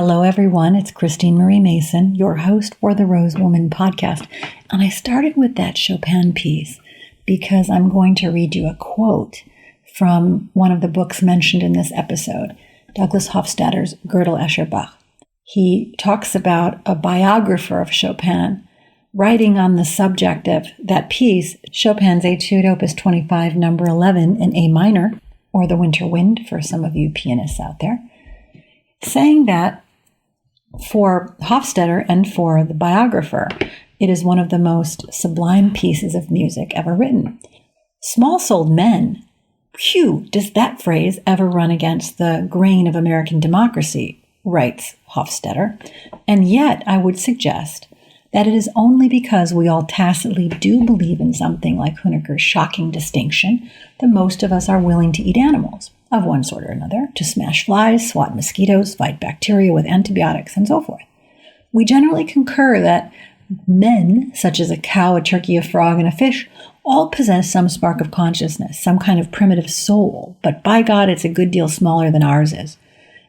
Hello, everyone. It's Christine Marie Mason, your host for the Rose Woman podcast. And I started with that Chopin piece because I'm going to read you a quote from one of the books mentioned in this episode, Douglas Hofstadter's Gödel Escher Bach. He talks about a biographer of Chopin writing on the subject of that piece, Chopin's Etude Opus 25, number 11 in A minor, or the Winter Wind for some of you pianists out there, saying that for Hofstadter and for the biographer, it is one of the most sublime pieces of music ever written. Small-souled men, phew, does that phrase ever run against the grain of American democracy, writes Hofstadter. And yet I would suggest that it is only because we all tacitly do believe in something like Hoenecker's shocking distinction that most of us are willing to eat animals of one sort or another, to smash flies, swat mosquitoes, fight bacteria with antibiotics, and so forth. We generally concur that men, such as a cow, a turkey, a frog, and a fish, all possess some spark of consciousness, some kind of primitive soul, but by God, it's a good deal smaller than ours is.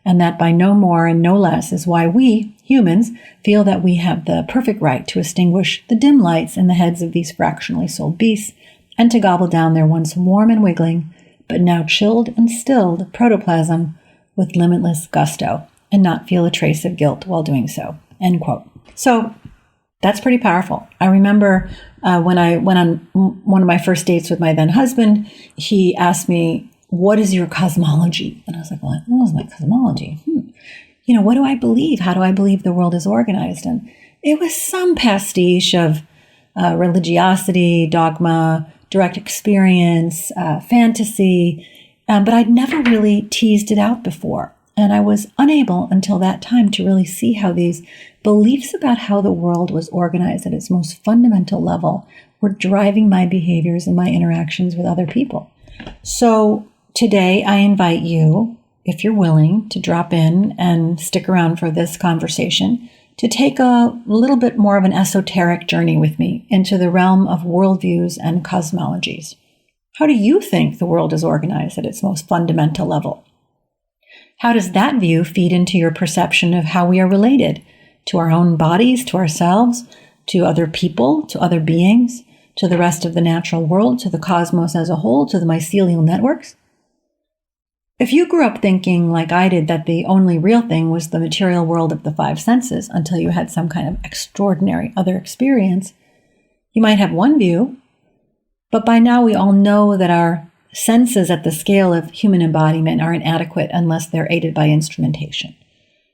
And that by no more and no less is why we, humans, feel that we have the perfect right to extinguish the dim lights in the heads of these fractionally souled beasts and to gobble down their once warm and wiggling, but now chilled and stilled protoplasm with limitless gusto and not feel a trace of guilt while doing so, end quote. So that's pretty powerful. I remember when I went on one of my first dates with my then husband, he asked me, what is your cosmology? And I was like, well, what is my cosmology? What do I believe? How do I believe the world is organized? And it was some pastiche of religiosity, dogma, direct experience, fantasy, but I'd never really teased it out before. And I was unable until that time to really see how these beliefs about how the world was organized at its most fundamental level were driving my behaviors and my interactions with other people. So today, I invite you, if you're willing, to drop in and stick around for this conversation, to take a little bit more of an esoteric journey with me into the realm of worldviews and cosmologies. How do you think the world is organized at its most fundamental level? How does that view feed into your perception of how we are related to our own bodies, to ourselves, to other people, to other beings, to the rest of the natural world, to the cosmos as a whole, to the mycelial networks? If you grew up thinking, like I did, that the only real thing was the material world of the five senses until you had some kind of extraordinary other experience, you might have one view, but by now we all know that our senses at the scale of human embodiment are inadequate unless they're aided by instrumentation.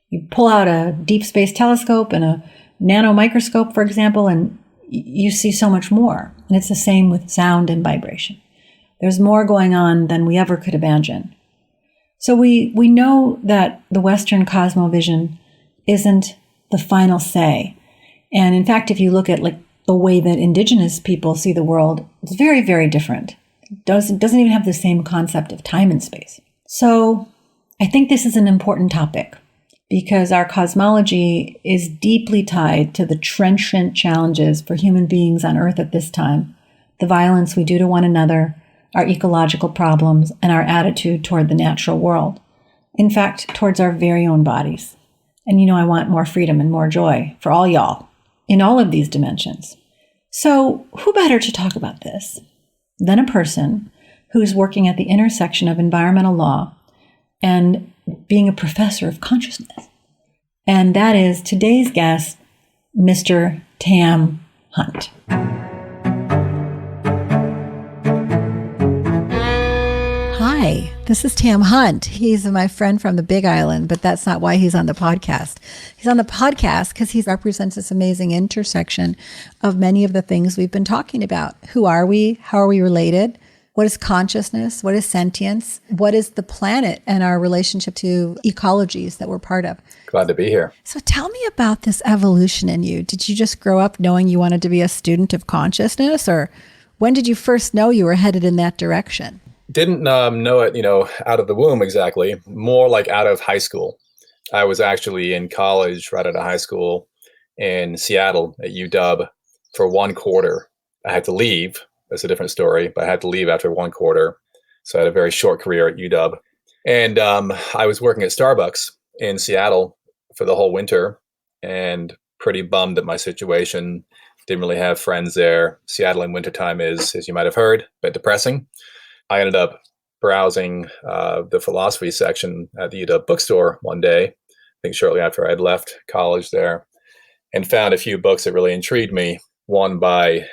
You pull out a deep space telescope and a nano microscope, for example, and you see so much more. And it's the same with sound and vibration. There's more going on than we ever could imagine. So we know that the Western cosmovision isn't the final say. And in fact, if you look at like the way that indigenous people see the world, it's very, very different. It doesn't even have the same concept of time and space. So I think this is an important topic because our cosmology is deeply tied to the trenchant challenges for human beings on Earth at this time, the violence we do to one another, our ecological problems, and our attitude toward the natural world. In fact, towards our very own bodies. And I want more freedom and more joy for all y'all in all of these dimensions. So who better to talk about this than a person who's working at the intersection of environmental law and being a professor of consciousness? And that is today's guest, Mr. Tam Hunt. Hi, this is Tam Hunt. He's my friend from the Big Island, but that's not why he's on the podcast. He's on the podcast because he represents this amazing intersection of many of the things we've been talking about. Who are we? How are we related? What is consciousness? What is sentience? What is the planet and our relationship to ecologies that we're part of? Glad to be here. So tell me about this evolution in you. Did you just grow up knowing you wanted to be a student of consciousness, or when did you first know you were headed in that direction? Didn't know it, out of the womb exactly, more like out of high school. I was actually in college right out of high school in Seattle at UW for one quarter. I had to leave. That's a different story, but I had to leave after one quarter. So I had a very short career at UW. And I was working at Starbucks in Seattle for the whole winter and pretty bummed at my situation. Didn't really have friends there. Seattle in wintertime is, as you might have heard, a bit depressing. I ended up browsing the philosophy section at the UW bookstore one day, I think shortly after I'd left college there, and found a few books that really intrigued me. One by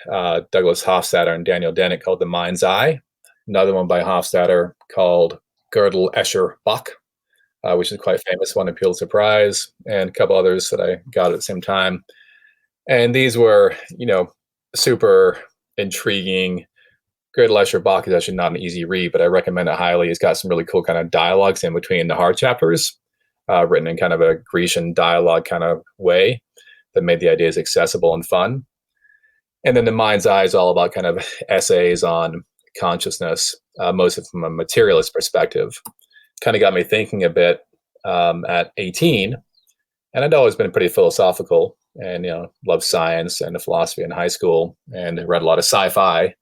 Douglas Hofstadter and Daniel Dennett called The Mind's Eye. Another one by Hofstadter called Gödel, Escher, Bach, which is quite famous, won a Pulitzer Prize, and a couple others that I got at the same time. And these were, super intriguing. Gödel, Escher, Bach is actually not an easy read, but I recommend it highly. It's got some really cool kind of dialogues in between the hard chapters, written in kind of a Grecian dialogue kind of way that made the ideas accessible and fun. And then The Mind's Eye is all about kind of essays on consciousness, most of them from a materialist perspective. Kind of got me thinking a bit at 18. And I'd always been pretty philosophical and, loved science and philosophy in high school and read a lot of sci-fi.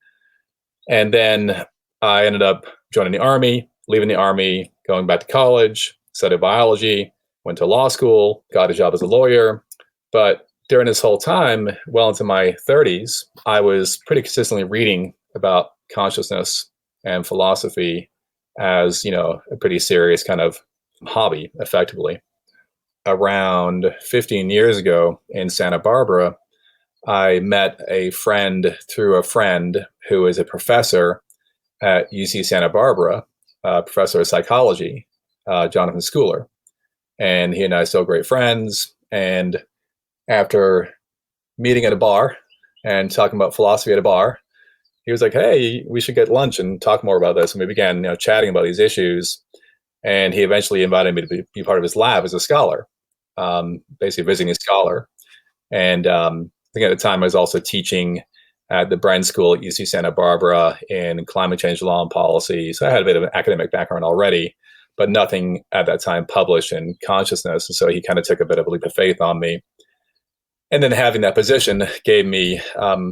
And then I ended up joining the Army, leaving the Army, going back to college, studied biology, went to law school, got a job as a lawyer. But during this whole time, well into my 30s, I was pretty consistently reading about consciousness and philosophy as, a pretty serious kind of hobby, effectively. Around 15 years ago in Santa Barbara, I met a friend through a friend who is a professor at UC Santa Barbara, professor of psychology, Jonathan Schooler. And he and I are still great friends. And after meeting at a bar and talking about philosophy at a bar, he was like, hey, we should get lunch and talk more about this. And we began, chatting about these issues. And he eventually invited me to be part of his lab as a scholar, basically visiting a scholar. And I think at the time I was also teaching at the Bren School at UC Santa Barbara in climate change law and policy. So I had a bit of an academic background already, but nothing at that time published in consciousness. And so he kind of took a bit of a leap of faith on me. And then having that position gave me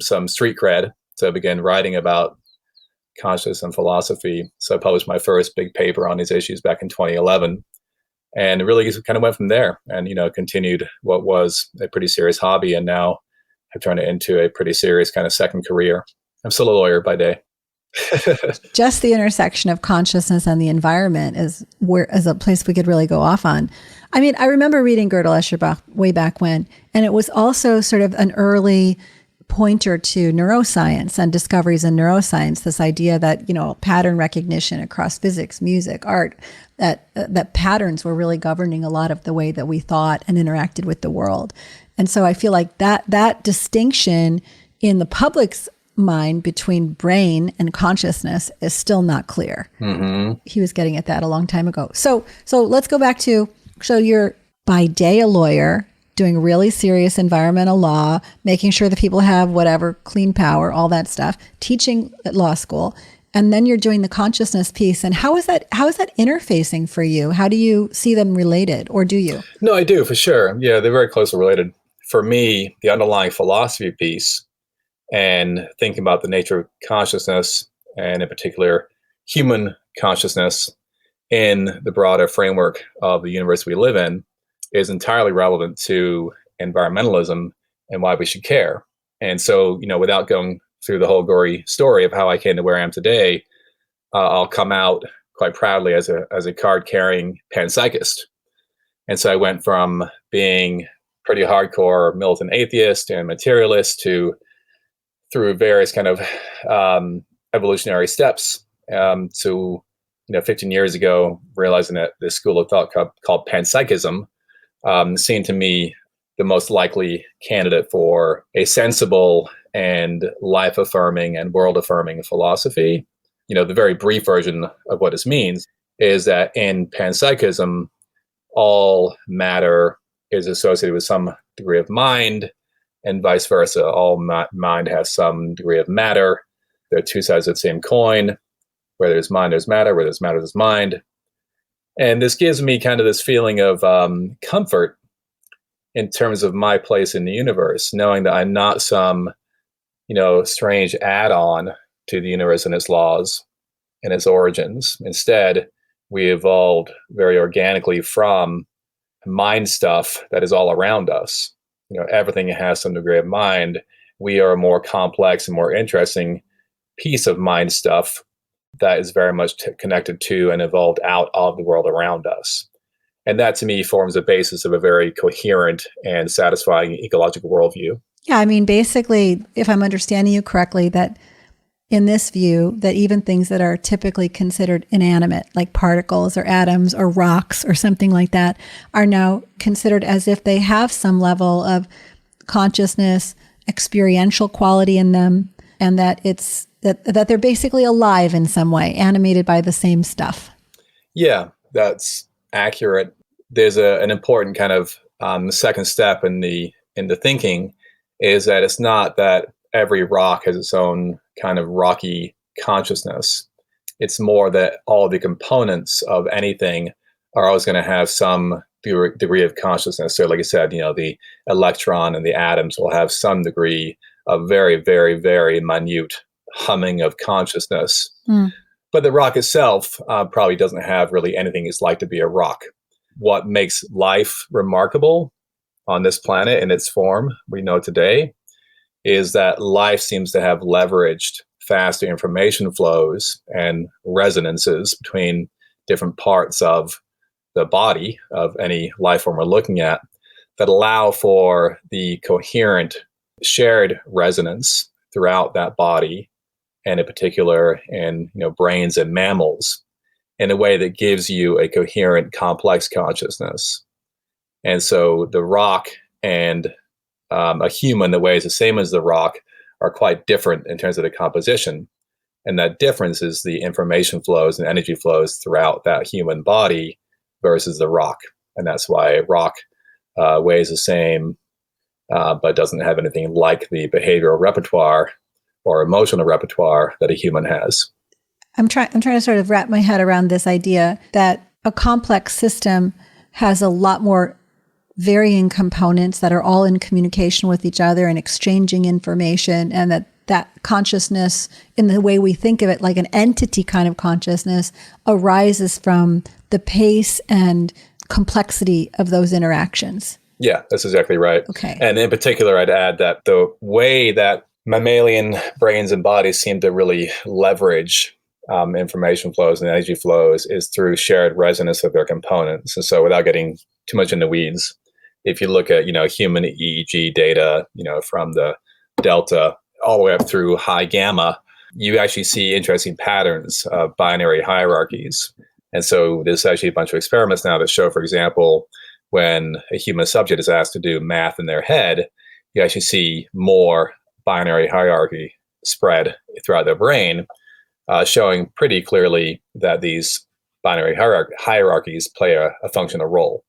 some street cred to begin writing about consciousness and philosophy. So I published my first big paper on these issues back in 2011. And it really just kind of went from there and, continued what was a pretty serious hobby. And now I've turned it into a pretty serious kind of second career. I'm still a lawyer by day. Just the intersection of consciousness and the environment is a place we could really go off on. I mean, I remember reading Gödel, Escher, Bach way back when, and it was also sort of an early pointer to neuroscience and discoveries in neuroscience, this idea that, pattern recognition across physics, music, art, that patterns were really governing a lot of the way that we thought and interacted with the world. And so I feel like that distinction in the public's mind between brain and consciousness is still not clear. Mm-hmm. He was getting at that a long time ago. So let's go back to, so you're by day a lawyer, doing really serious environmental law, making sure that people have whatever, clean power, all that stuff, teaching at law school. And then you're doing the consciousness piece. And how is that interfacing for you? How do you see them related, or do you? No, I do, for sure. Yeah, they're very closely related. For me, the underlying philosophy piece and thinking about the nature of consciousness, and in particular, human consciousness in the broader framework of the universe we live in, is entirely relevant to environmentalism and why we should care. And so, without going through the whole gory story of how I came to where I am today, I'll come out quite proudly as a card-carrying panpsychist. And so I went from being pretty hardcore militant atheist and materialist to, through various kind of evolutionary steps, to 15 years ago, realizing that this school of thought called panpsychism seemed to me the most likely candidate for a sensible and life-affirming and world-affirming philosophy. The very brief version of what this means is that in panpsychism, all matter is associated with some degree of mind, and vice versa. All mind has some degree of matter. They're two sides of the same coin. Where there's mind, there's matter. Where there's matter, there's mind. And this gives me kind of this feeling of comfort in terms of my place in the universe, knowing that I'm not some, strange add-on to the universe and its laws and its origins. Instead, we evolved very organically from mind stuff that is all around us. Everything has some degree of mind. We are a more complex and more interesting piece of mind stuff that is very much connected to and evolved out of the world around us. And that to me forms the basis of a very coherent and satisfying ecological worldview. Yeah, I mean, basically, if I'm understanding you correctly, that in this view, that even things that are typically considered inanimate, like particles or atoms or rocks or something like that, are now considered as if they have some level of consciousness, experiential quality in them, and that it's that they're basically alive in some way, animated by the same stuff. Yeah, that's accurate. There's an important kind of second step in the thinking is that it's not that every rock has its own kind of rocky consciousness. It's more that all the components of anything are always going to have some degree of consciousness. So like I said, the electron and the atoms will have some degree of very, very, very minute humming of consciousness. But the rock itself probably doesn't have really anything it's like to be a rock. What makes life remarkable on this planet in its form we know today is that life seems to have leveraged faster information flows and resonances between different parts of the body of any life form we're looking at that allow for the coherent shared resonance throughout that body, and in particular in brains and mammals, in a way that gives you a coherent, complex consciousness. And so the rock and a human that weighs the same as the rock are quite different in terms of the composition. And that difference is the information flows and energy flows throughout that human body versus the rock. And that's why a rock weighs the same, but doesn't have anything like the behavioral repertoire or emotional repertoire that a human has. I'm trying to sort of wrap my head around this idea that a complex system has a lot more varying components that are all in communication with each other and exchanging information, and that consciousness, in the way we think of it, like an entity kind of consciousness, arises from the pace and complexity of those interactions. Yeah, that's exactly right. Okay. And in particular, I'd add that the way that mammalian brains and bodies seem to really leverage information flows and energy flows is through shared resonance of their components. And so without getting too much in the weeds, if you look at, human EEG data, from the delta all the way up through high gamma, you actually see interesting patterns of binary hierarchies. And so there's actually a bunch of experiments now that show, for example, when a human subject is asked to do math in their head, you actually see more binary hierarchy spread throughout their brain, showing pretty clearly that these binary hierarchies play a functional role.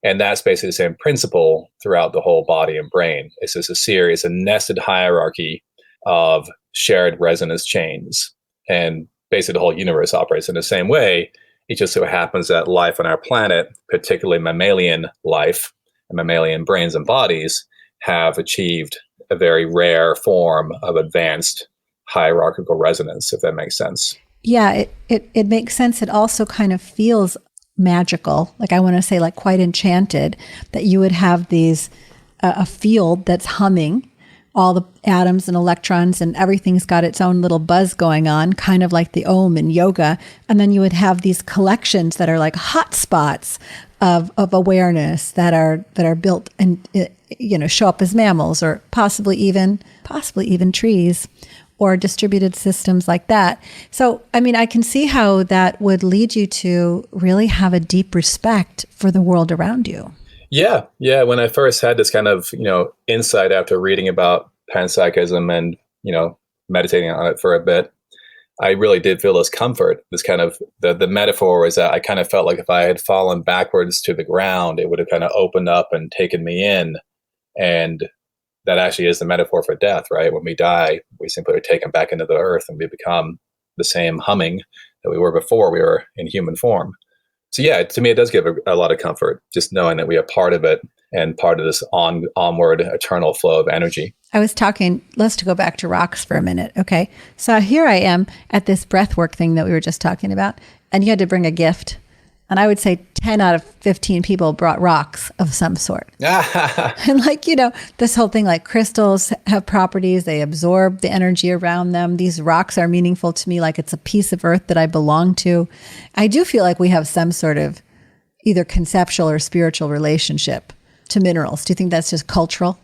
And that's basically the same principle throughout the whole body and brain. It's just a series, a nested hierarchy of shared resonance chains. And basically the whole universe operates in the same way. It just so happens that life on our planet, particularly mammalian life and mammalian brains and bodies, have achieved a very rare form of advanced hierarchical resonance, if that makes sense. Yeah, it makes sense. It also kind of feels magical, like I want to say like quite enchanted, that you would have these a field that's humming, all the atoms and electrons and everything's got its own little buzz going on, kind of like the Om in yoga. And then you would have these collections that are like hot spots of awareness that are built and show up as mammals, or possibly even trees, or distributed systems like that. So, I mean, I can see how that would lead you to really have a deep respect for the world around you. Yeah. When I first had this kind of, insight after reading about panpsychism and, meditating on it for a bit, I really did feel this comfort. This kind of, the metaphor was that I kind of felt like if I had fallen backwards to the ground, it would have kind of opened up and taken me in. And that actually is the metaphor for death, right? When we die, we simply are taken back into the earth and we become the same humming that we were before we were in human form. So yeah, to me, it does give a lot of comfort, just knowing that we are part of it and part of this onward eternal flow of energy. I was talking, let's go back to rocks for a minute. Okay. So here I am at this breathwork thing that we were just talking about, and you had to bring a gift. And I would say 10 out of 15 people brought rocks of some sort. And like, this whole thing, like crystals have properties, they absorb the energy around them. These rocks are meaningful to me, like it's a piece of earth that I belong to. I do feel like we have some sort of either conceptual or spiritual relationship to minerals. Do you think that's just cultural?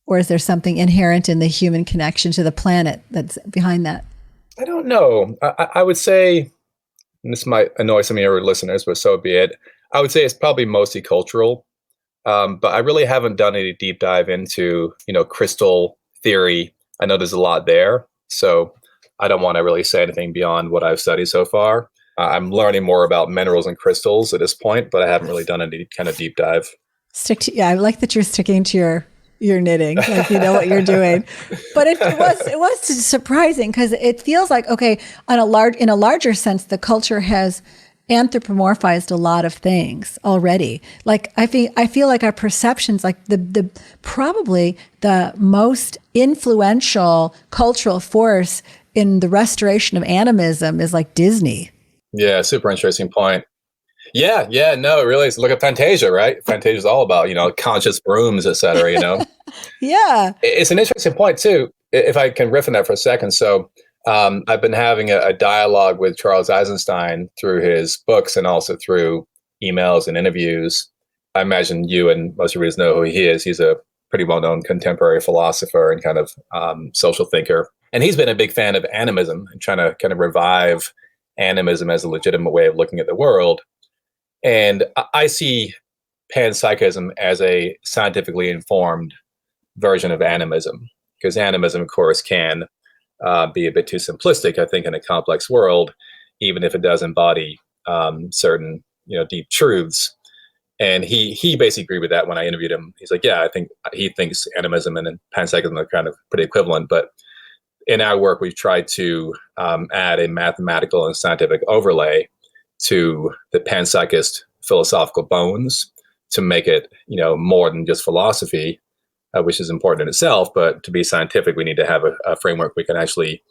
Or is there something inherent in the human connection to the planet that's behind that? I don't know. I would say, and this might annoy some of your listeners, but so be it. I would say it's probably mostly cultural, but I really haven't done any deep dive into, crystal theory. I know there's a lot there, so I don't want to really say anything beyond what I've studied so far. I'm learning more about minerals and crystals at this point, but I haven't really done any kind of deep dive. I like that you're sticking to your knitting, like you know what you're doing. But it was surprising because it feels like, okay, in a larger sense, the culture has anthropomorphized a lot of things already. Like I feel like our perceptions, like the probably the most influential cultural force in the restoration of animism is like Disney. Yeah, super interesting point. Yeah, no, it really is. Look at Fantasia, right? Fantasia is all about, conscious brooms, et cetera, Yeah. It's an interesting point, too, if I can riff on that for a second. So I've been having a dialogue with Charles Eisenstein through his books and also through emails and interviews. I imagine you and most of your readers know who he is. He's a pretty well-known contemporary philosopher and kind of social thinker. And he's been a big fan of animism and trying to kind of revive animism as a legitimate way of looking at the world. And I see panpsychism as a scientifically informed version of animism, because animism, of course, can be a bit too simplistic, I think, in a complex world, even if it does embody certain, deep truths. And he basically agreed with that when I interviewed him. He's like, yeah, I think he thinks animism and panpsychism are kind of pretty equivalent. But in our work, we've tried to add a mathematical and scientific overlay to the panpsychist philosophical bones to make it, more than just philosophy, which is important in itself. But to be scientific, we need to have a framework we can actually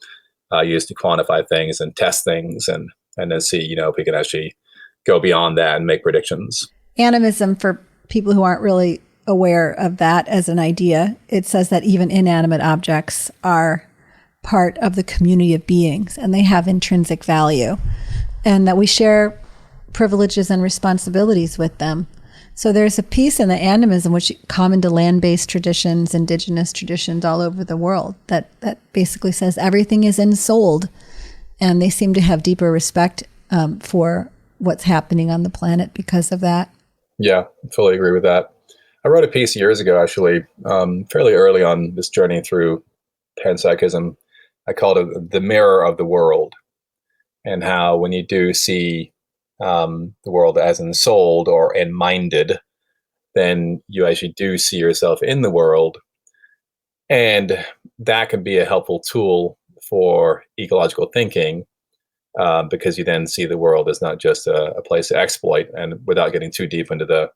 use to quantify things and test things and then see, if we can actually go beyond that and make predictions. Animism, for people who aren't really aware of that as an idea, it says that even inanimate objects are part of the community of beings and they have intrinsic value, and that we share privileges and responsibilities with them. So there's a piece in the animism which is common to land-based traditions, indigenous traditions all over the world, that basically says everything is ensouled, and they seem to have deeper respect for what's happening on the planet because of that. Yeah, I fully agree with that. I wrote a piece years ago, actually, fairly early on this journey through panpsychism. I called it The Mirror of the World, and how when you do see the world as ensouled or enminded, then you actually do see yourself in the world. And that can be a helpful tool for ecological thinking, because you then see the world as not just a place to exploit. And without getting too deep into the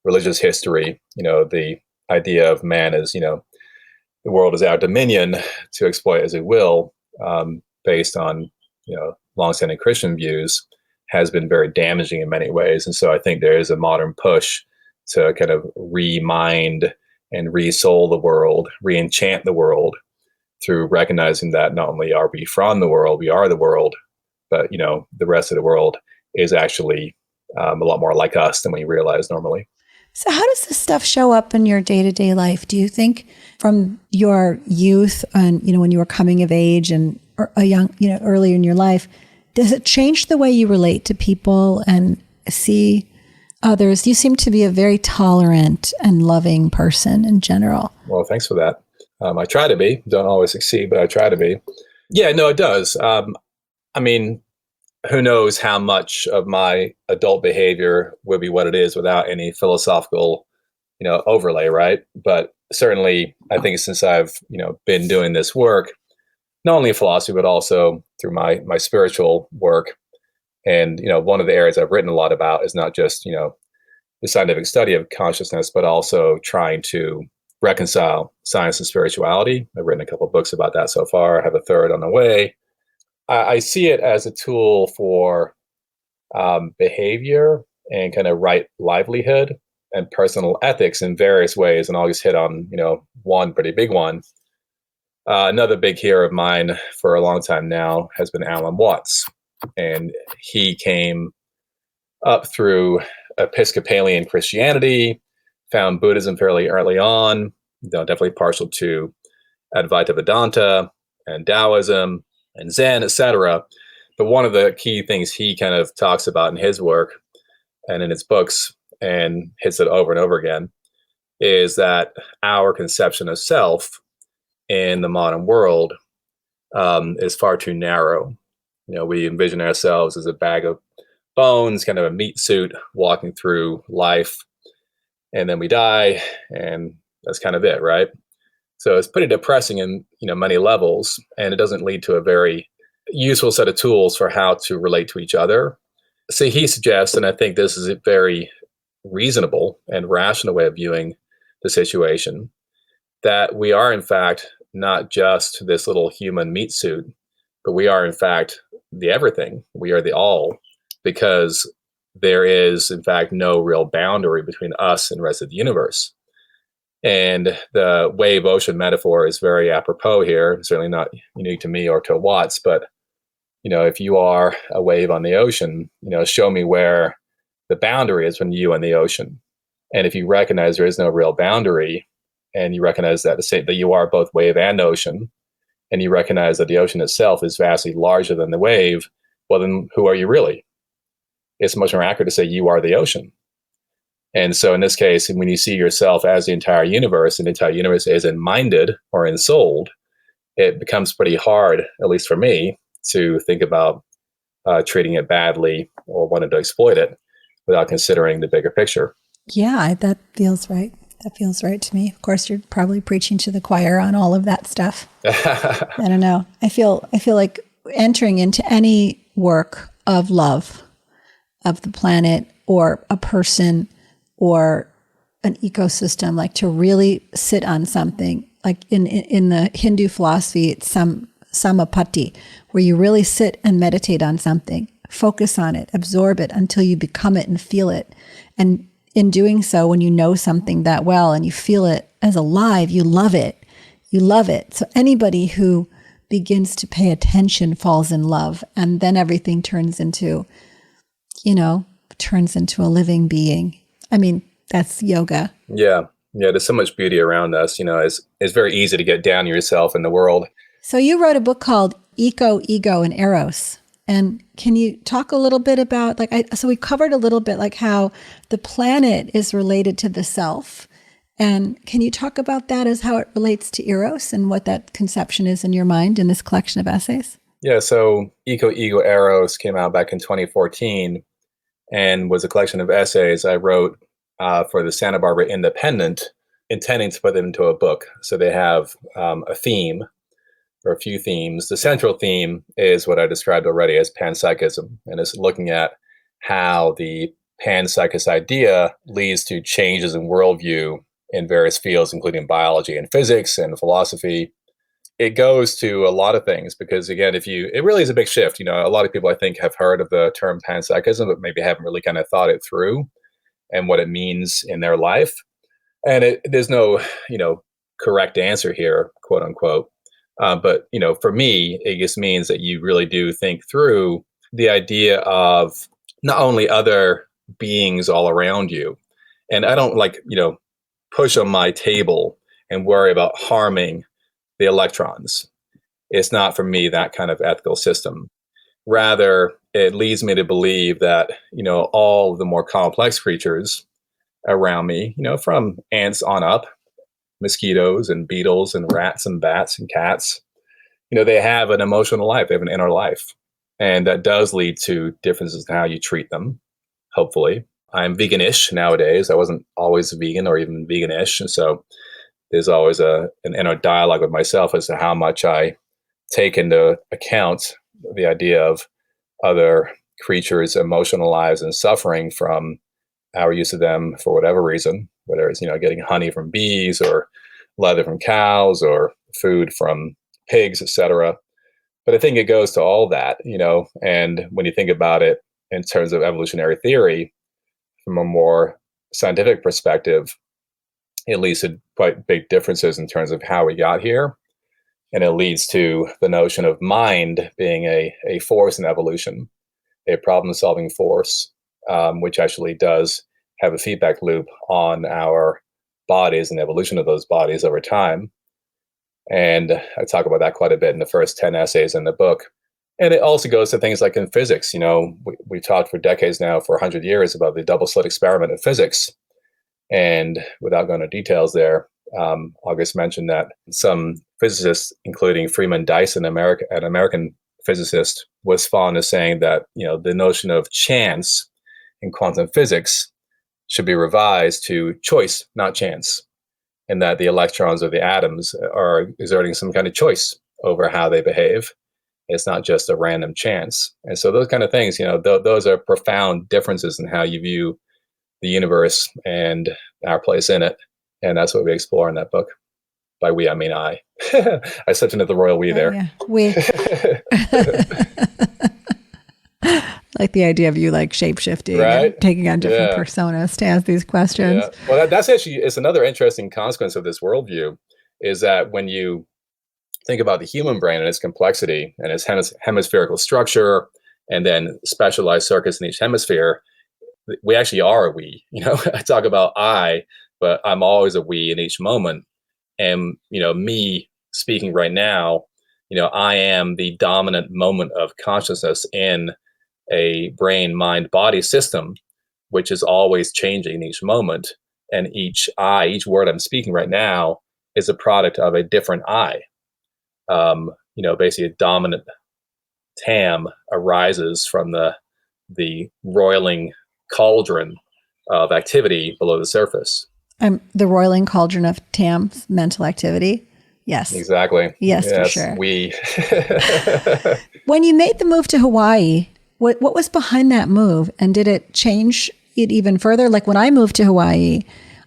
religious history, the idea of man as, the world is our dominion to exploit as it will, based on, longstanding Christian views, has been very damaging in many ways. And so I think there is a modern push to kind of re-mind and re-soul the world, re-enchant the world through recognizing that not only are we from the world, we are the world, but, the rest of the world is actually a lot more like us than we realize normally. So how does this stuff show up in your day-to-day life? Do you think from your youth and, when you were coming of age and a young, earlier in your life, does it change the way you relate to people and see others? You seem to be a very tolerant and loving person in general. Well, thanks for that. I try to be. Don't always succeed, but I try to be. Yeah, no, it does. Who knows how much of my adult behavior would be what it is without any philosophical, overlay, right? But certainly, I think since I've, been doing this work, not only in philosophy, but also through my spiritual work. And, one of the areas I've written a lot about is not just, the scientific study of consciousness, but also trying to reconcile science and spirituality. I've written a couple of books about that so far. I have a third on the way. I see it as a tool for behavior and kind of right livelihood and personal ethics in various ways. And I'll just hit on, one pretty big one. Another big hero of mine for a long time now has been Alan Watts. And he came up through Episcopalian Christianity, found Buddhism fairly early on, definitely partial to Advaita Vedanta and Taoism and Zen, etc. But one of the key things he kind of talks about in his work and in his books and hits it over and over again is that our conception of self in the modern world is far too narrow. We envision ourselves as a bag of bones, kind of a meat suit walking through life, and then we die, and that's kind of it, right? So it's pretty depressing in many levels, and it doesn't lead to a very useful set of tools for how to relate to each other. So he suggests, and I think this is a very reasonable and rational way of viewing the situation, that we are in fact not just this little human meat suit, but we are in fact the everything. We are the all, because there is in fact no real boundary between us and the rest of the universe. And the wave ocean metaphor is very apropos here, certainly not unique to me or to Watts, but if you are a wave on the ocean, show me where the boundary is between you and the ocean. And if you recognize there is no real boundary, and you recognize that you are both wave and ocean, and you recognize that the ocean itself is vastly larger than the wave, well, then who are you really? It's much more accurate to say you are the ocean. And so in this case, when you see yourself as the entire universe, and the entire universe is minded or ensouled, it becomes pretty hard, at least for me, to think about treating it badly or wanting to exploit it without considering the bigger picture. Yeah, that feels right. That feels right to me. Of course, you're probably preaching to the choir on all of that stuff. I don't know. I feel like entering into any work of love of the planet or a person or an ecosystem, like to really sit on something, like in the Hindu philosophy, it's samapatti, where you really sit and meditate on something, focus on it, absorb it until you become it and feel it. And in doing so, when you know something that well and you feel it as alive, you love it. You love it. So anybody who begins to pay attention falls in love, and then everything turns into a living being. I mean, that's yoga. Yeah. There's so much beauty around us. It's very easy to get down yourself in the world. So you wrote a book called Eco, Ego, and Eros. And can you talk a little bit about, so we covered a little bit like how the planet is related to the self. And can you talk about that as how it relates to Eros and what that conception is in your mind in this collection of essays? Yeah, so Eco, Ego, Eros came out back in 2014 and was a collection of essays I wrote for the Santa Barbara Independent, intending to put them into a book. So they have a theme, or a few themes. The central theme is what I described already as panpsychism, and it's looking at how the panpsychist idea leads to changes in worldview in various fields, including biology and physics and philosophy. It goes to a lot of things because, again, it really is a big shift. A lot of people I think have heard of the term panpsychism, but maybe haven't really kind of thought it through and what it means in their life. And there's no, correct answer here, quote unquote. But for me, it just means that you really do think through the idea of not only other beings all around you. And I don't push on my table and worry about harming the electrons. It's not for me that kind of ethical system. Rather, it leads me to believe that, all the more complex creatures around me, from ants on up, mosquitoes and beetles and rats and bats and cats, they have an emotional life. They have an inner life. And that does lead to differences in how you treat them, hopefully. I'm veganish nowadays. I wasn't always vegan or even veganish. And so there's always an inner dialogue with myself as to how much I take into account the idea of other creatures' emotional lives and suffering from our use of them for whatever reason, whether it's, getting honey from bees or leather from cows or food from pigs, etc. But I think it goes to all that, and when you think about it, in terms of evolutionary theory, from a more scientific perspective, it leads to quite big differences in terms of how we got here. And it leads to the notion of mind being a force in evolution, a problem solving force, which actually does have a feedback loop on our bodies and the evolution of those bodies over time. And I talk about that quite a bit in the first 10 essays in the book. And it also goes to things like in physics. We've talked for decades now, for 100 years, about the double slit experiment of physics. And without going into details there, I'll just mention that some physicists, including Freeman Dyson, an American physicist, was fond of saying that the notion of chance in quantum physics should be revised to choice, not chance, and that the electrons or the atoms are exerting some kind of choice over how they behave. It's not just a random chance. And so those kind of things, those are profound differences in how you view the universe and our place in it. And that's what we explore in that book. By we, I mean I. I slipped into the royal we there. Yeah, we. Like the idea of you like shape-shifting, right? And taking on different personas to ask these questions. Yeah. Well, that's actually, it's another interesting consequence of this worldview, is that when you think about the human brain and its complexity and its hemispherical structure, and then specialized circuits in each hemisphere, we actually are a we. I talk about I, but I'm always a we in each moment. And, me speaking right now, I am the dominant moment of consciousness in a brain, mind, body system, which is always changing in each moment. And each word I'm speaking right now is a product of a different I. Basically a dominant tam arises from the roiling cauldron of activity below the surface. The roiling cauldron of Tam's mental activity. Yes. Exactly. Yes, for sure. We. When you made the move to Hawaii, what was behind that move? And did it change it even further? Like when I moved to Hawaii,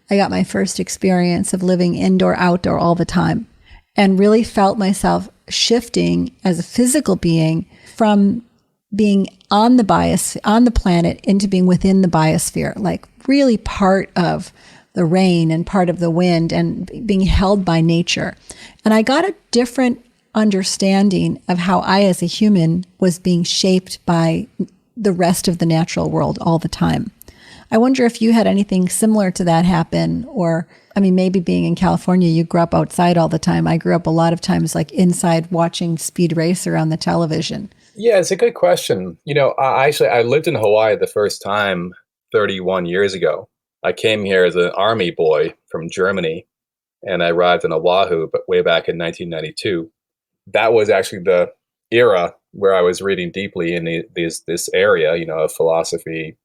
I got my first experience of living indoor, outdoor all the time, and really felt myself shifting as a physical being from being on the planet into being within the biosphere, like really part of the rain and part of the wind and being held by nature. And I got a different understanding of how I as a human was being shaped by the rest of the natural world all the time. I wonder if you had anything similar to that happen, or, maybe being in California, you grew up outside all the time. I grew up a lot of times like inside watching Speed Racer on the television. Yeah, it's a good question. I lived in Hawaii the first time 31 years ago. I came here as an army boy from Germany, and I arrived in Oahu, but way back in 1992. That was actually the era where I was reading deeply in this area, of philosophy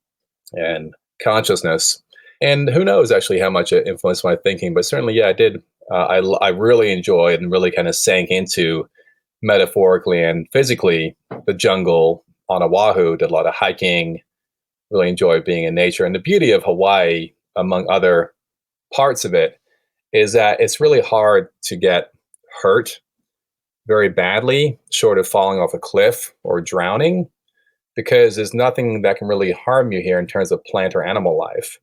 and consciousness. And who knows actually how much it influenced my thinking, but certainly, yeah, I did. I really enjoyed and really kind of sank into, metaphorically and physically, the jungle on Oahu. Did a lot of hiking, really enjoyed being in nature. And the beauty of Hawaii, among other parts of it, is that it's really hard to get hurt very badly, short of falling off a cliff or drowning, because there's nothing that can really harm you here in terms of plant or animal life.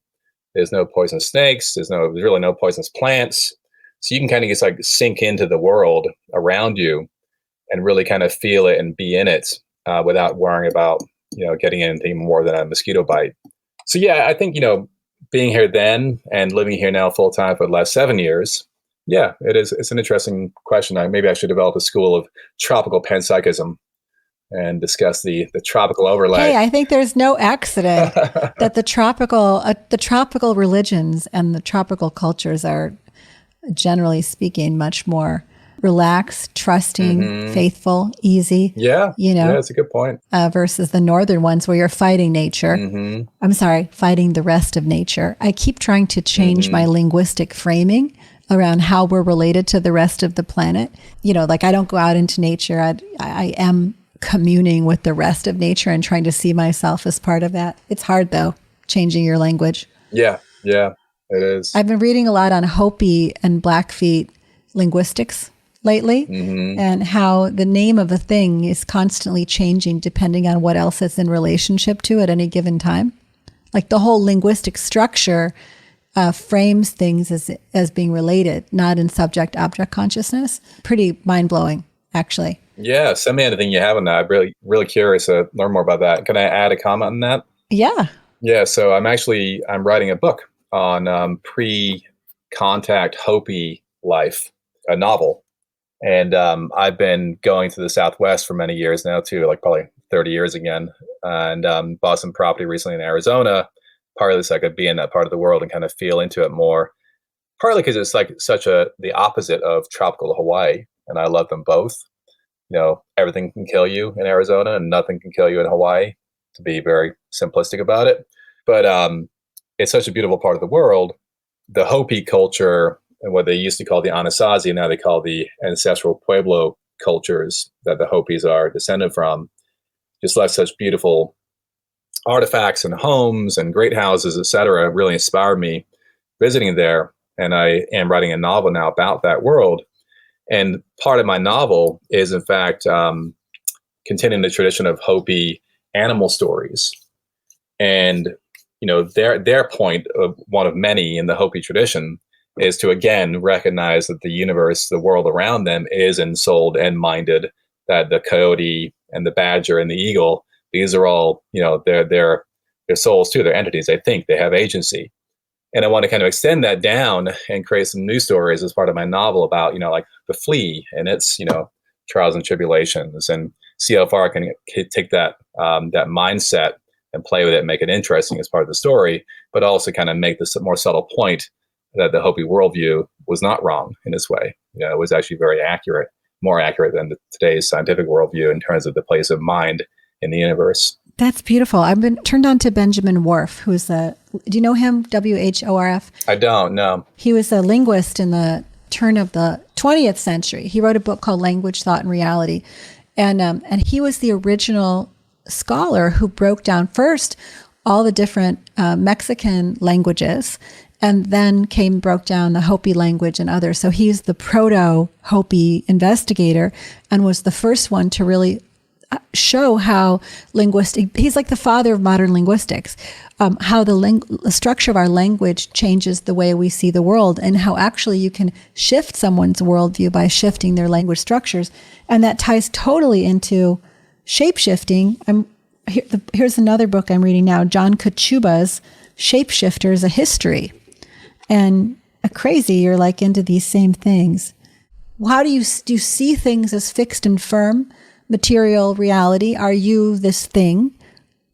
There's no poisonous snakes. There's really no poisonous plants. So you can kind of just like sink into the world around you and really kind of feel it and be in it without worrying about, getting anything more than a mosquito bite. So yeah, I think, being here then and living here now full time for the last 7 years, yeah, it's an interesting question. Maybe I should develop a school of tropical panpsychism and discuss the tropical overlay. Hey, I think there's no accident that the tropical religions and the tropical cultures are, generally speaking, much more relaxed, trusting, faithful, easy. Yeah, that's a good point. Versus the northern ones where you're fighting nature. I'm sorry, fighting the rest of nature. I keep trying to change my linguistic framing around how we're related to the rest of the planet. Like I don't go out into nature. I am communing with the rest of nature and trying to see myself as part of that. It's hard though, changing your language. Yeah, it is. I've been reading a lot on Hopi and Blackfeet linguistics, lately, Hmm. and how the name of a thing is constantly changing depending on what else it's in relationship to at any given time. Like the whole linguistic structure frames things as being related, not in subject-object consciousness. Pretty mind-blowing, actually. Yeah, send me anything you have on that. I'm really curious to learn more about that. Can I add a comment on that? Yeah. Yeah, so I'm writing a book on pre-contact Hopi life, a novel. And I've been going to the Southwest for many years now too, like probably 30 years again, and bought some property recently in Arizona, partly so I could be in that part of the world and kind of feel into it more. Partly because it's like the opposite of tropical Hawaii, and I love them both. Everything can kill you in Arizona and nothing can kill you in Hawaii, to be very simplistic about it. But it's such a beautiful part of the world. The Hopi culture and what they used to call the Anasazi, now they call the ancestral Pueblo cultures that the Hopis are descended from, just left such beautiful artifacts and homes and great houses, etc. Really inspired me visiting there. And I am writing a novel now about that world. And part of my novel is, in fact, continuing the tradition of Hopi animal stories. And their point of one of many in the Hopi tradition is to again recognize that the universe, the world around them, is ensouled and minded. That the coyote and the badger and the eagle, these are all their souls too. They're entities. They think they have agency. And I want to kind of extend that down and create some new stories as part of my novel about, like the flea and its, trials and tribulations, and see how far I can take that mindset and play with it and make it interesting as part of the story, but also kind of make this a more subtle point that the Hopi worldview was not wrong in this way. It was actually very accurate, more accurate than today's scientific worldview in terms of the place of mind in the universe. That's beautiful. I've been turned on to Benjamin Whorf, who's do you know him? WHORF? I don't know. He was a linguist in the turn of the 20th century. He wrote a book called Language, Thought, and Reality. And he was the original scholar who broke down first all the different Mexican languages, and then broke down the Hopi language and others. So he's the proto-Hopi investigator and was the first one to really show how he's like the father of modern linguistics, how the structure of our language changes the way we see the world, and how actually you can shift someone's worldview by shifting their language structures. And that ties totally into shape-shifting. Here's another book I'm reading now, John Kachuba's Shapeshifters, A History. And crazy, you're like into these same things. How do you see things as fixed and firm? Material reality? Are you this thing,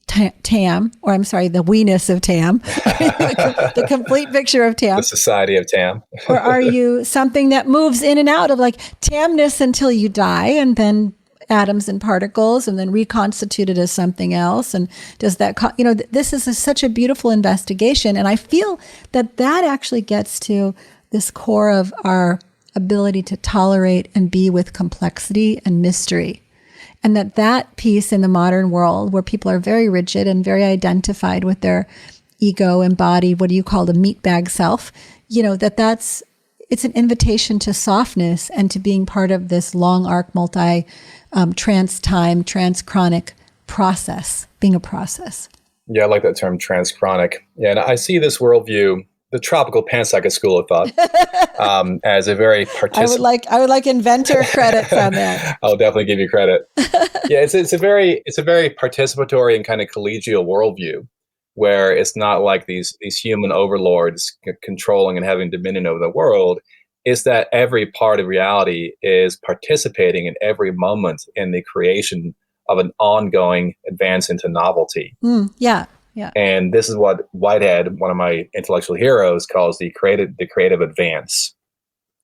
Tam, or I'm sorry, the weeness of Tam, the complete picture of Tam, the society of Tam, or are you something that moves in and out of like Tamness until you die, and then atoms and particles, and then reconstituted as something else? And does that, this is such a beautiful investigation, and I feel that actually gets to this core of our ability to tolerate and be with complexity and mystery. And that piece in the modern world where people are very rigid and very identified with their ego embodied, what do you call the meat bag self, it's an invitation to softness and to being part of this long arc, trans-chronic process, being a process. Yeah, I like that term, trans-chronic. Yeah, and I see this worldview, the tropical panpsychic school of thought, as a very I would like inventor credits on that. I'll definitely give you credit. Yeah, it's a very participatory and kind of collegial worldview, where it's not like these human overlords controlling and having dominion over the world. It's that every part of reality is participating in every moment in the creation of an ongoing advance into novelty. Yeah. And this is what Whitehead, one of my intellectual heroes, calls the creative advance.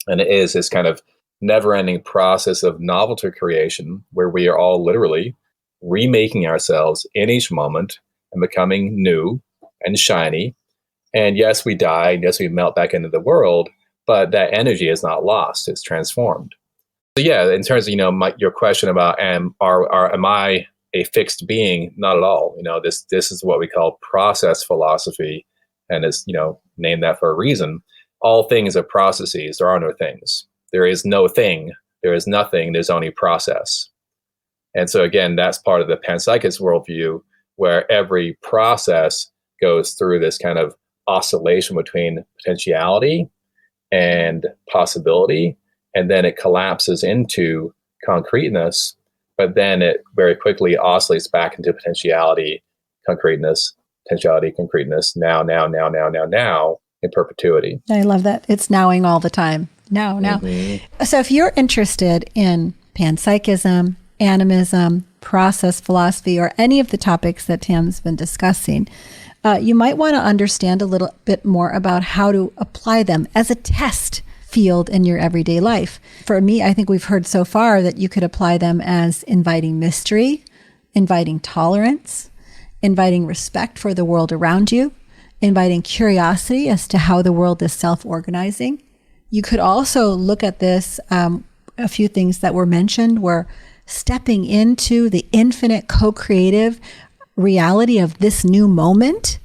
And it is this kind of never-ending process of novelty creation where we are all literally remaking ourselves in each moment and becoming new and shiny. And yes, we die, and yes, we melt back into the world, but that energy is not lost, it's transformed. So yeah, in terms of, your question about am I a fixed being? Not at all. This is what we call process philosophy, and it's, named that for a reason. All things are processes. There are no things. There is no thing. there is nothing, there's only process. And so again, that's part of the panpsychist worldview, where every process goes through this kind of oscillation between potentiality and possibility, and then it collapses into concreteness, but then it very quickly oscillates back into potentiality, concreteness, potentiality, concreteness, now, in perpetuity. I love that. It's nowing all the time. Now. Mm-hmm. So if you're interested in panpsychism, animism, process philosophy, or any of the topics that Tam's been discussing, you might want to understand a little bit more about how to apply them as a test field in your everyday life. For me, I think we've heard so far that you could apply them as inviting mystery, inviting tolerance, inviting respect for the world around you, inviting curiosity as to how the world is self-organizing. You could also look at this, a few things that were mentioned were stepping into the infinite co-creative reality of this new moment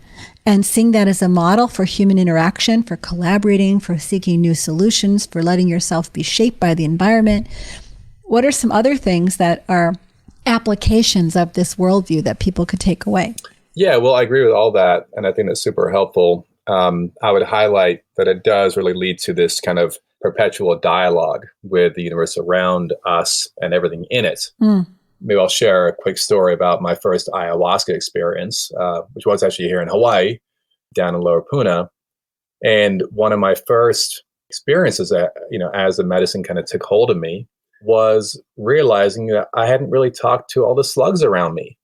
and seeing that as a model for human interaction, for collaborating, for seeking new solutions, for letting yourself be shaped by the environment. What are some other things that are applications of this worldview that people could take away? Yeah, well, I agree with all that. And I think that's super helpful. I would highlight that it does really lead to this kind of perpetual dialogue with the universe around us and everything in it. Maybe I'll share a quick story about my first ayahuasca experience, which was actually here in Hawaii, down in Lower Puna. And one of my first experiences that, as the medicine kind of took hold of me, was realizing that I hadn't really talked to all the slugs around me.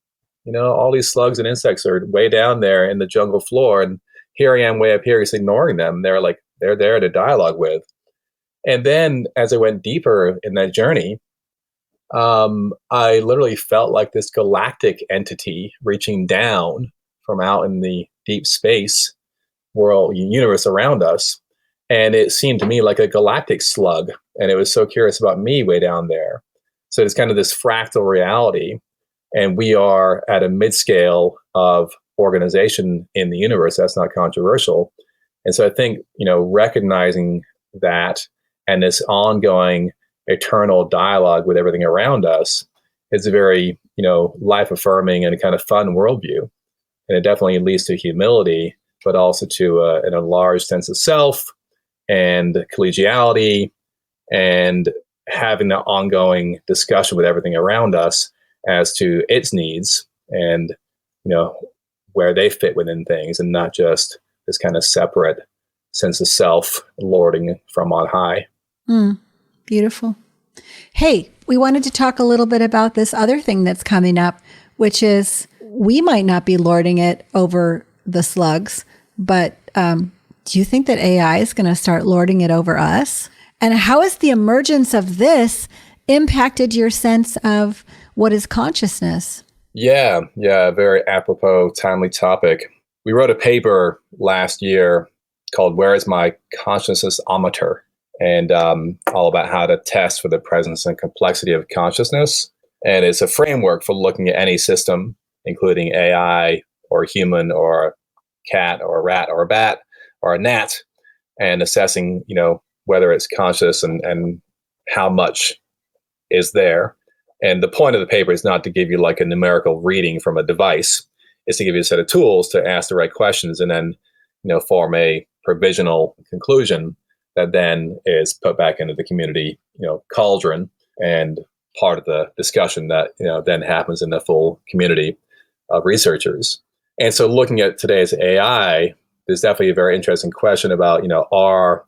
All these slugs and insects are way down there in the jungle floor. And here I am way up here just ignoring them. They're there to dialogue with. And then as I went deeper in that journey, I literally felt like this galactic entity reaching down from out in the deep space world universe around us. And it seemed to me like a galactic slug. And it was so curious about me way down there. So it's kind of this fractal reality. And we are at a mid-scale of organization in the universe. That's not controversial. And so I think, recognizing that and this ongoing eternal dialogue with everything around us is a very, life-affirming and kind of fun worldview. And it definitely leads to humility, but also to an enlarged sense of self and collegiality and having that ongoing discussion with everything around us as to its needs and, where they fit within things, and not just this kind of separate sense of self lording from on high. Beautiful. Hey, we wanted to talk a little bit about this other thing that's coming up, which is we might not be lording it over the slugs, but do you think that AI is going to start lording it over us? And how has the emergence of this impacted your sense of what is consciousness? Yeah, very apropos, timely topic. We wrote a paper last year called Where is My Consciousness-ometer? And all about how to test for the presence and complexity of consciousness. And it's a framework for looking at any system, including AI or human or a cat or a rat or a bat or a gnat, and assessing, whether it's conscious and how much is there. And the point of the paper is not to give you like a numerical reading from a device. It's to give you a set of tools to ask the right questions and then, form a provisional conclusion that then is put back into the community, cauldron, and part of the discussion that, then happens in the full community of researchers. And so looking at today's AI, there's definitely a very interesting question about, are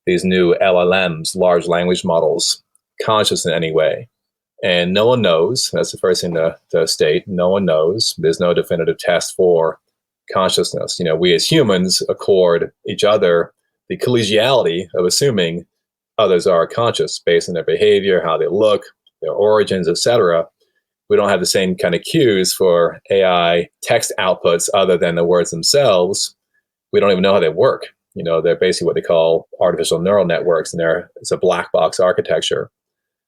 these new LLMs, large language models, conscious in any way? And no one knows. That's the first thing to state. No one knows. There's no definitive test for consciousness. We as humans accord each other the collegiality of assuming others are conscious based on their behavior, how they look, their origins, etc. We don't have the same kind of cues for AI text outputs other than the words themselves. We don't even know how they work. They're basically what they call artificial neural networks, and it's a black box architecture.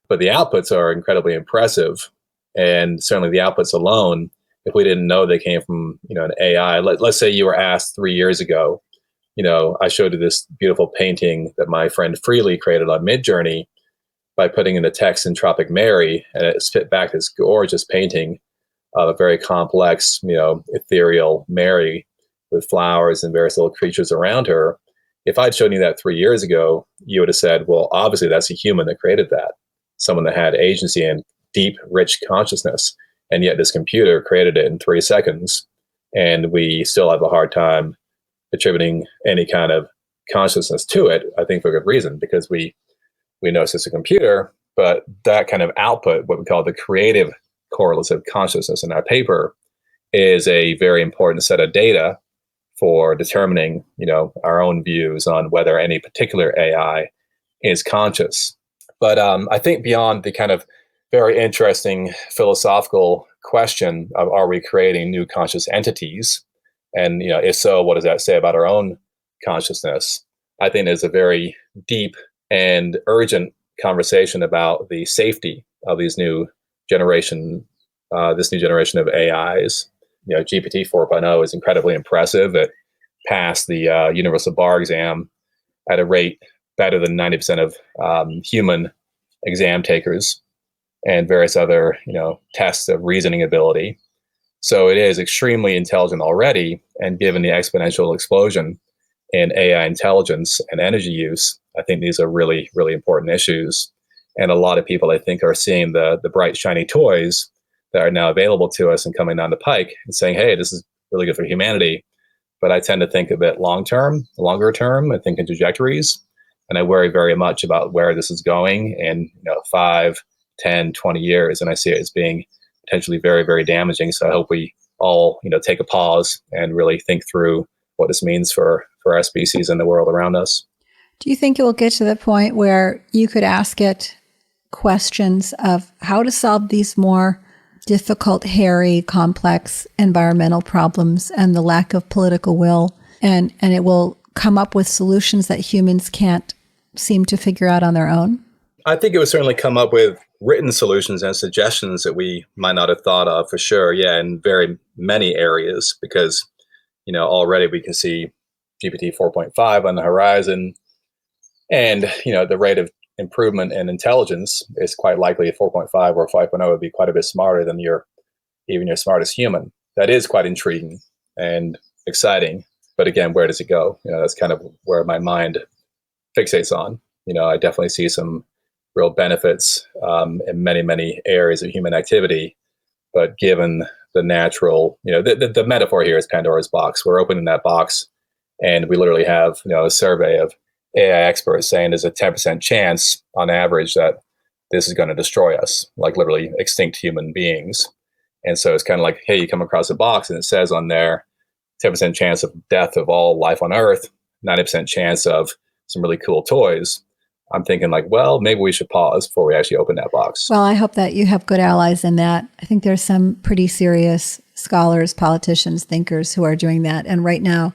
But the outputs are incredibly impressive. And certainly the outputs alone, if we didn't know they came from, an AI, let's say you were asked 3 years ago, I showed you this beautiful painting that my friend Freely created on Midjourney, by putting in the text in Tropic Mary, and it spit back this gorgeous painting of a very complex, ethereal Mary with flowers and various little creatures around her. If I'd shown you that 3 years ago, you would have said, well, obviously that's a human that created that, someone that had agency and deep, rich consciousness. And yet this computer created it in 3 seconds. And we still have a hard time attributing any kind of consciousness to it, I think for good reason, because we know it's just a computer, but that kind of output, what we call the creative correlative consciousness in our paper, is a very important set of data for determining, our own views on whether any particular AI is conscious. But I think beyond the kind of very interesting philosophical question of are we creating new conscious entities? And, if so, what does that say about our own consciousness? I think there's a very deep and urgent conversation about the safety of these new generation, this new generation of AIs. GPT 4.0 is incredibly impressive. It passed the universal bar exam at a rate better than 90% of human exam takers, and various other, tests of reasoning ability. So it is extremely intelligent already. And given the exponential explosion in AI intelligence and energy use, I think these are really, really important issues. And a lot of people, I think, are seeing the bright, shiny toys that are now available to us and coming down the pike and saying, hey, this is really good for humanity. But I tend to think of it longer term. I think in trajectories. And I worry very much about where this is going in 5, 10, 20 years. And I see it as being potentially very, very damaging. So I hope we all, take a pause and really think through what this means for our species and the world around us. Do you think it will get to the point where you could ask it questions of how to solve these more difficult, hairy, complex environmental problems and the lack of political will, and it will come up with solutions that humans can't seem to figure out on their own? I think it would certainly come up with written solutions and suggestions that we might not have thought of, for sure. Yeah, in very many areas, because, already we can see GPT 4.5 on the horizon, and, the rate of improvement in intelligence is quite likely a 4.5 or 5.0 would be quite a bit smarter than even your smartest human. That is quite intriguing and exciting. But again, where does it go? That's kind of where my mind fixates on. I definitely see some real benefits in many, many areas of human activity. But given the natural, the metaphor here is Pandora's box. We're opening that box, and we literally have, a survey of AI experts saying there's a 10% chance on average that this is going to destroy us, like literally extinct human beings. And so it's kind of like, hey, you come across a box and it says on there, 10% chance of death of all life on Earth, 90% chance of some really cool toys. I'm thinking like, well, maybe we should pause before we actually open that box. Well, I hope that you have good allies in that. I think there's some pretty serious scholars, politicians, thinkers who are doing that. And right now,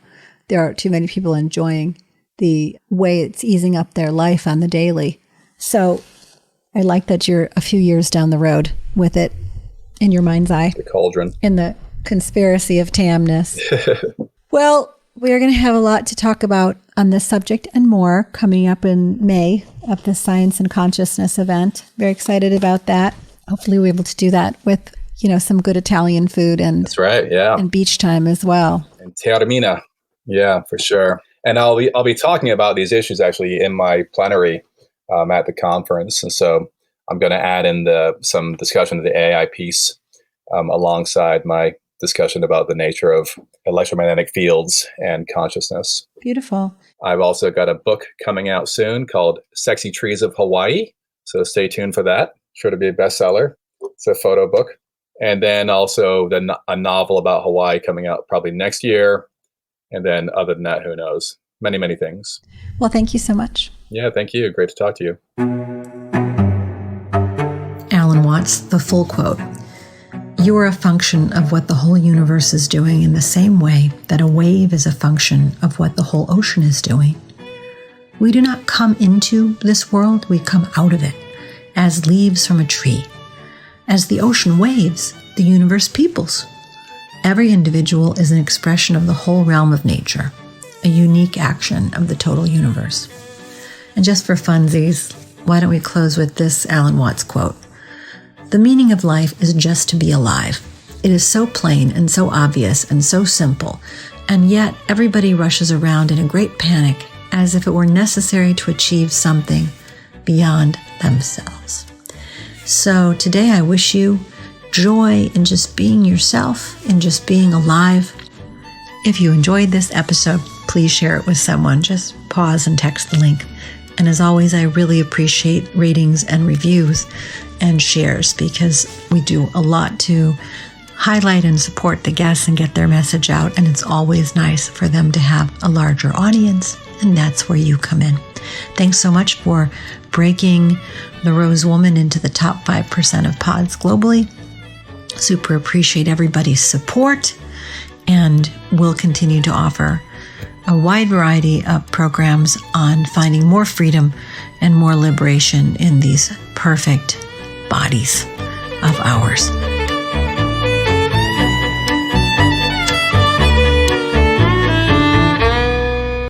there are too many people enjoying the way it's easing up their life on the daily. So I like that you're a few years down the road with it in your mind's eye. The cauldron. In the conspiracy of tamness. Well, we're going to have a lot to talk about on this subject and more coming up in May at the Science and Consciousness event. Very excited about that. Hopefully we're able to do that with, some good Italian food and that's right, yeah. And beach time as well. And Termina. Yeah, for sure. And I'll be talking about these issues actually in my plenary at the conference. And so I'm going to add in some discussion of the AI piece alongside my discussion about the nature of electromagnetic fields and consciousness. Beautiful. I've also got a book coming out soon called Sexy Trees of Hawaii. So stay tuned for that. Sure to be a bestseller. It's a photo book. And then also a novel about Hawaii coming out probably next year. And then other than that, who knows? Many, many things. Well, thank you so much. Yeah, thank you. Great to talk to you. Alan Watts, the full quote. You are a function of what the whole universe is doing in the same way that a wave is a function of what the whole ocean is doing. We do not come into this world, we come out of it, as leaves from a tree. As the ocean waves, the universe peoples. Every individual is an expression of the whole realm of nature, a unique action of the total universe. And just for funsies, why don't we close with this Alan Watts quote? "The meaning of life is just to be alive. It is so plain and so obvious and so simple, and yet everybody rushes around in a great panic as if it were necessary to achieve something beyond themselves." So today I wish you joy in just being yourself, in just being alive. If you enjoyed this episode, please share it with someone. Just pause and text the link. And as always, I really appreciate ratings and reviews and shares because we do a lot to highlight and support the guests and get their message out. And it's always nice for them to have a larger audience. And that's where you come in. Thanks so much for breaking the Rose Woman into the top 5% of pods globally. Super appreciate everybody's support. And we'll continue to offer a wide variety of programs on finding more freedom and more liberation in these perfect bodies of ours.